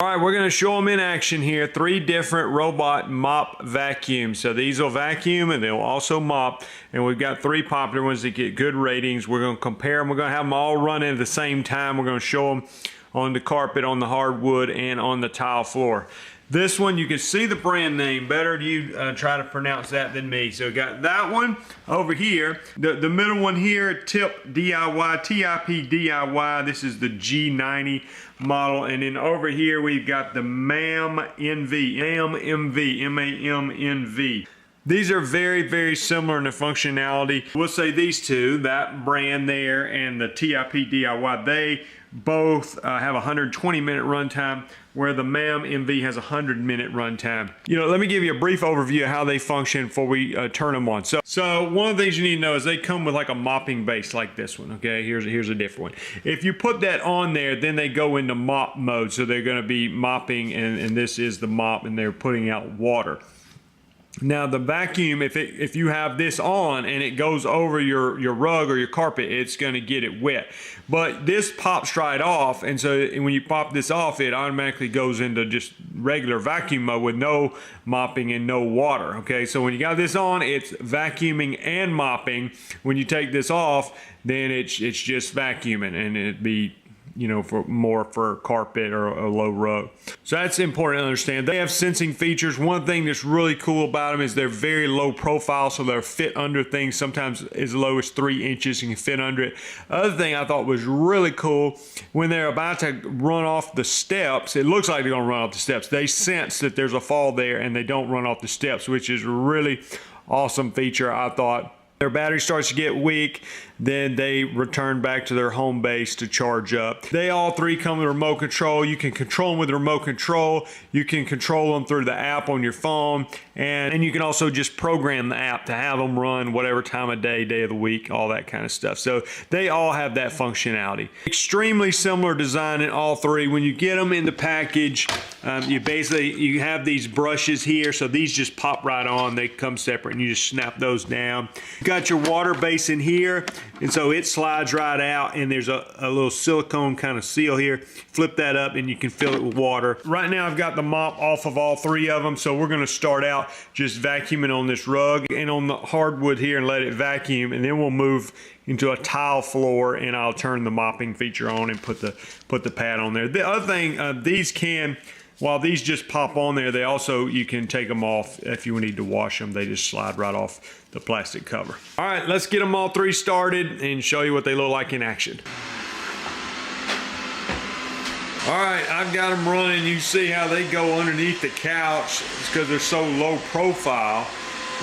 All right, we're gonna show them in action here. 3 different robot mop vacuums. So these will vacuum and they'll also mop. And we've got 3 popular ones that get good ratings. We're gonna compare them. We're gonna have them all running at the same time. We're gonna show them on the carpet, on the hardwood, and on the tile floor. This one, you can see the brand name. Better you try to pronounce that than me. So we got that one over here. The middle one here, TIP DIY, TIP DIY. This is the G90 model. And then over here, we've got the MAMNV, M-A-M-N-V. These are very, very similar in the functionality. We'll say these two, that brand there and the TIP DIY, they both have a 120-minute runtime, where the MAMNV has a 100-minute runtime. Let me give you a brief overview of how they function before we turn them on. So one of the things you need to know is they come with like a mopping base like this one, okay? Here's a different one. If you put that on there, then they go into mop mode. So they're gonna be mopping, and this is the mop, and they're putting out water. Now the vacuum, if you have this on and it goes over your rug or your carpet, it's going to get it wet. But this pops right off, and so when you pop this off, it automatically goes into just regular vacuum mode with no mopping and no water. Okay, so when you got this on, it's vacuuming and mopping. When you take this off, then it's just vacuuming, and it'd be for carpet or a low rug. So that's important to understand. They have sensing features. One thing that's really cool about them is they're very low profile, so they'll fit under things, sometimes as low as 3 inches, you can fit under it. Other thing I thought was really cool, when they're about to run off the steps, it looks like they're gonna run off the steps. They sense that there's a fall there and they don't run off the steps, which is a really awesome feature, I thought. Their battery starts to get weak, then they return back to their home base to charge up. They all 3 come with remote control. You can control them with remote control. You can control them through the app on your phone, and you can also just program the app to have them run whatever time of day, day of the week, all that kind of stuff. So they all have that functionality. Extremely similar design in all 3. When you get them in the package, you have these brushes here, so these just pop right on. They come separate, and you just snap those down. You got your water basin here, and so it slides right out, and there's a little silicone kind of seal here. Flip that up and you can fill it with water. Right now I've got the mop off of all 3 of them, so we're going to start out just vacuuming on this rug and on the hardwood here and let it vacuum, and then we'll move into a tile floor and I'll turn the mopping feature on and put the pad on there. The other thing, these can, while these just pop on there, they also, you can take them off if you need to wash them. They just slide right off the plastic cover. All right, let's get them all 3 started and show you what they look like in action. All right, I've got them running. You see how they go underneath the couch. It's because they're so low profile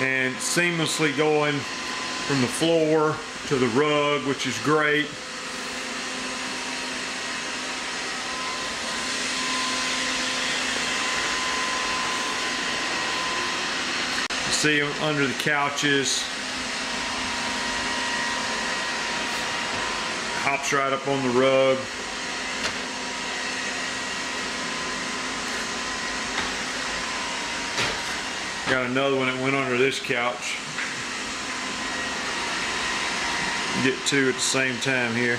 and seamlessly going from the floor to the rug, which is great. See them under the couches. Hops right up on the rug. Got another one that went under this couch. Get 2 at the same time here.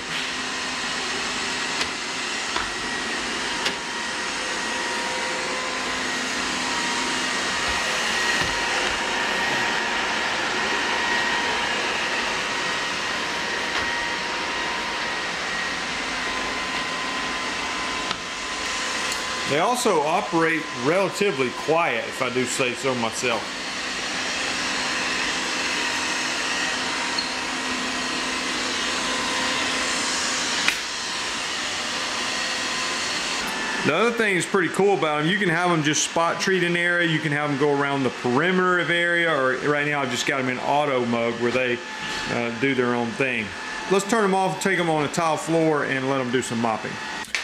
They also operate relatively quiet, if I do say so myself. The other thing that's pretty cool about them, you can have them just spot treat an area, you can have them go around the perimeter of area, or right now I've just got them in auto mode where they do their own thing. Let's turn them off, take them on a tile floor, and let them do some mopping.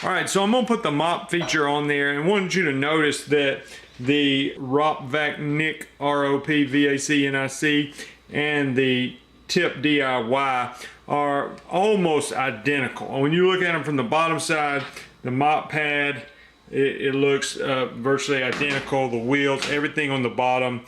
All right, so I'm gonna put the mop feature on there, and I wanted you to notice that the ROPVACNIC, ROPVACNIC, and the TIP DIY are almost identical. When you look at them from the bottom side, the mop pad, it looks virtually identical. The wheels, everything on the bottom,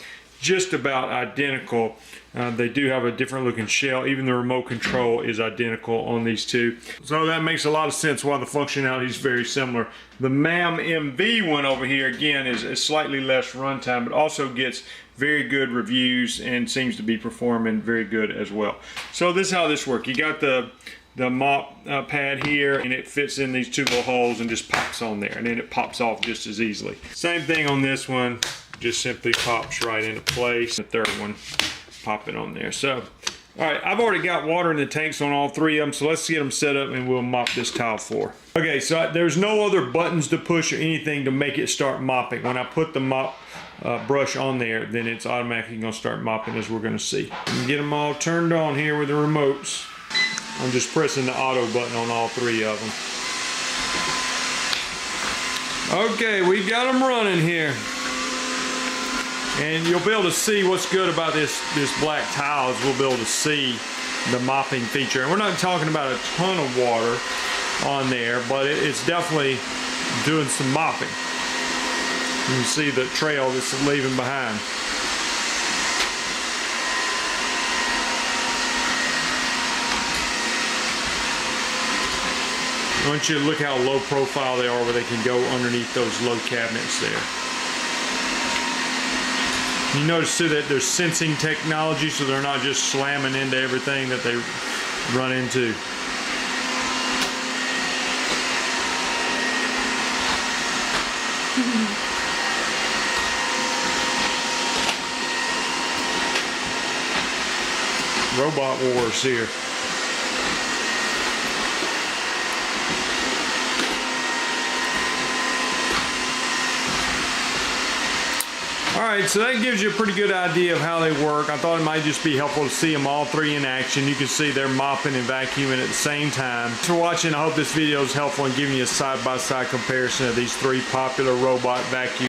just about identical. They do have a different looking shell. Even the remote control is identical on these two. So that makes a lot of sense why the functionality is very similar. The MAMNV one over here, again, is slightly less runtime, but also gets very good reviews and seems to be performing very good as well. So this is how this works. You got the mop pad here, and it fits in these two little holes and just pops on there, and then it pops off just as easily. Same thing on this one, just simply pops right into place. The third one, pop it on there. So, all right, I've already got water in the tanks on all three of them, so let's get them set up and we'll mop this tile floor. Okay, so there's no other buttons to push or anything to make it start mopping. When I put the mop brush on there, then it's automatically gonna start mopping, as we're gonna see. And get them all turned on here with the remotes. I'm just pressing the auto button on all three of them. Okay, we got them running here. And you'll be able to see what's good about this black tile is we'll be able to see the mopping feature. And we're not talking about a ton of water on there, but it's definitely doing some mopping. You can see the trail that's leaving behind. I want you to look how low profile they are, where they can go underneath those low cabinets there. You notice too that there's sensing technology, so they're not just slamming into everything that they run into. Robot wars here. Alright, so that gives you a pretty good idea of how they work. I thought it might just be helpful to see them all three in action. You can see they're mopping and vacuuming at the same time. Thanks for watching. I hope this video is helpful in giving you a side-by-side comparison of these three popular robot vacuum